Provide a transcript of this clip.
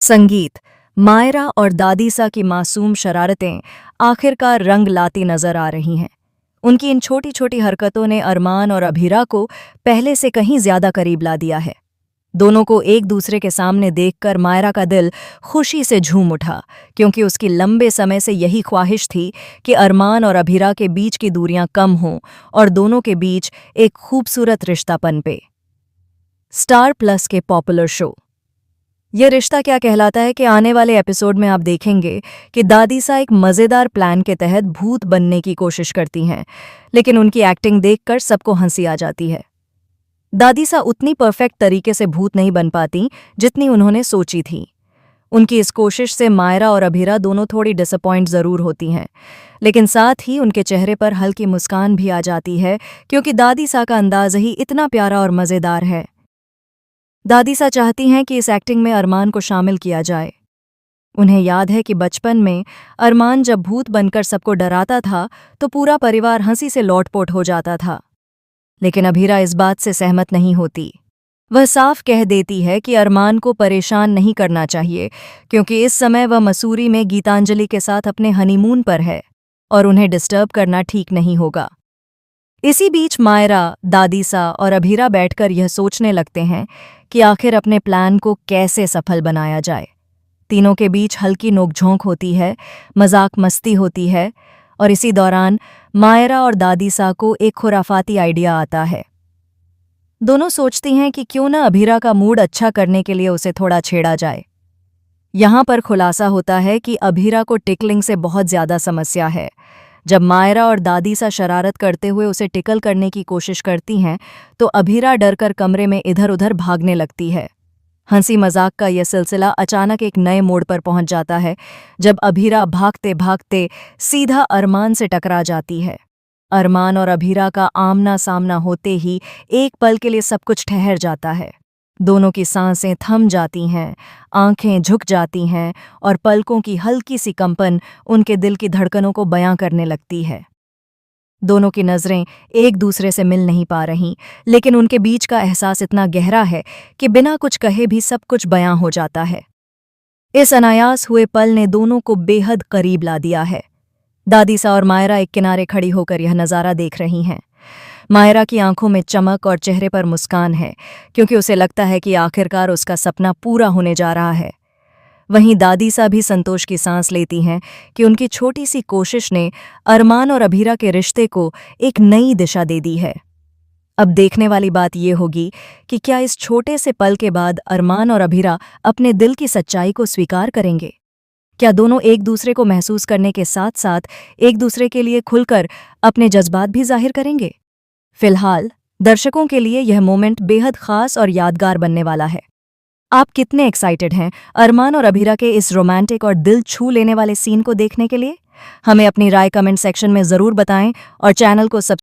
संगीत। मायरा और दादीसा की मासूम शरारतें आखिरकार रंग लाती नजर आ रही हैं। उनकी इन छोटी छोटी हरकतों ने अरमान और अभीरा को पहले से कहीं ज्यादा करीब ला दिया है। दोनों को एक दूसरे के सामने देखकर मायरा का दिल खुशी से झूम उठा, क्योंकि उसकी लंबे समय से यही ख्वाहिश थी कि अरमान और अभीरा के बीच की दूरियां कम हों और दोनों के बीच एक खूबसूरत रिश्ता पनपे। स्टार प्लस के पॉपुलर शो ये रिश्ता क्या कहलाता है कि आने वाले एपिसोड में आप देखेंगे कि दादीसा एक मज़ेदार प्लान के तहत भूत बनने की कोशिश करती हैं, लेकिन उनकी एक्टिंग देखकर सबको हंसी आ जाती है। दादीसा उतनी परफेक्ट तरीके से भूत नहीं बन पाती जितनी उन्होंने सोची थी। उनकी इस कोशिश से मायरा और अभीरा दोनों थोड़ी डिसअपॉइंट ज़रूर होती हैं, लेकिन साथ ही उनके चेहरे पर हल्की मुस्कान भी आ जाती है, क्योंकि दादीसा का अंदाज ही इतना प्यारा और मज़ेदार है। दादीसा चाहती हैं कि इस एक्टिंग में अरमान को शामिल किया जाए। उन्हें याद है कि बचपन में अरमान जब भूत बनकर सबको डराता था तो पूरा परिवार हंसी से लौटपोट हो जाता था, लेकिन अभीरा इस बात से सहमत नहीं होती। वह साफ कह देती है कि अरमान को परेशान नहीं करना चाहिए, क्योंकि इस समय वह मसूरी में गीतांजलि के साथ अपने हनीमून पर है और उन्हें डिस्टर्ब करना ठीक नहीं होगा। इसी बीच मायरा, दादीसा और अभीरा बैठकर यह सोचने लगते हैं कि आखिर अपने प्लान को कैसे सफल बनाया जाए। तीनों के बीच हल्की नोकझोंक होती है, मजाक मस्ती होती है, और इसी दौरान मायरा और दादीसा को एक खुराफाती आइडिया आता है। दोनों सोचती हैं कि क्यों न अभीरा का मूड अच्छा करने के लिए उसे थोड़ा छेड़ा जाए। यहाँ पर खुलासा होता है कि अभीरा को टिकलिंग से बहुत ज्यादा समस्या है। जब मायरा और दादीसा शरारत करते हुए उसे टिकल करने की कोशिश करती हैं तो अभीरा डरकर कमरे में इधर उधर भागने लगती है। हंसी मजाक का यह सिलसिला अचानक एक नए मोड़ पर पहुंच जाता है, जब अभीरा भागते भागते सीधा अरमान से टकरा जाती है। अरमान और अभीरा का आमना सामना होते ही एक पल के लिए सब कुछ ठहर जाता है। दोनों की सांसें थम जाती हैं, आंखें झुक जाती हैं और पलकों की हल्की सी कंपन उनके दिल की धड़कनों को बयां करने लगती है। दोनों की नज़रें एक दूसरे से मिल नहीं पा रहीं, लेकिन उनके बीच का एहसास इतना गहरा है कि बिना कुछ कहे भी सब कुछ बयां हो जाता है। इस अनायास हुए पल ने दोनों को बेहद करीब ला दिया है। दादीसा और मायरा एक किनारे खड़ी होकर यह नज़ारा देख रही हैं। मायरा की आंखों में चमक और चेहरे पर मुस्कान है, क्योंकि उसे लगता है कि आखिरकार उसका सपना पूरा होने जा रहा है। वहीं दादीसा भी संतोष की सांस लेती हैं कि उनकी छोटी सी कोशिश ने अरमान और अभीरा के रिश्ते को एक नई दिशा दे दी है। अब देखने वाली बात यह होगी कि क्या इस छोटे से पल के बाद अरमान और अभीरा अपने दिल की सच्चाई को स्वीकार करेंगे। क्या दोनों एक दूसरे को महसूस करने के साथ साथ एक दूसरे के लिए खुलकर अपने जज्बात भी जाहिर करेंगे। फिलहाल दर्शकों के लिए यह मोमेंट बेहद खास और यादगार बनने वाला है। आप कितने एक्साइटेड हैं अरमान और अभीरा के इस रोमांटिक और दिल छू लेने वाले सीन को देखने के लिए? हमें अपनी राय कमेंट सेक्शन में ज़रूर बताएं और चैनल को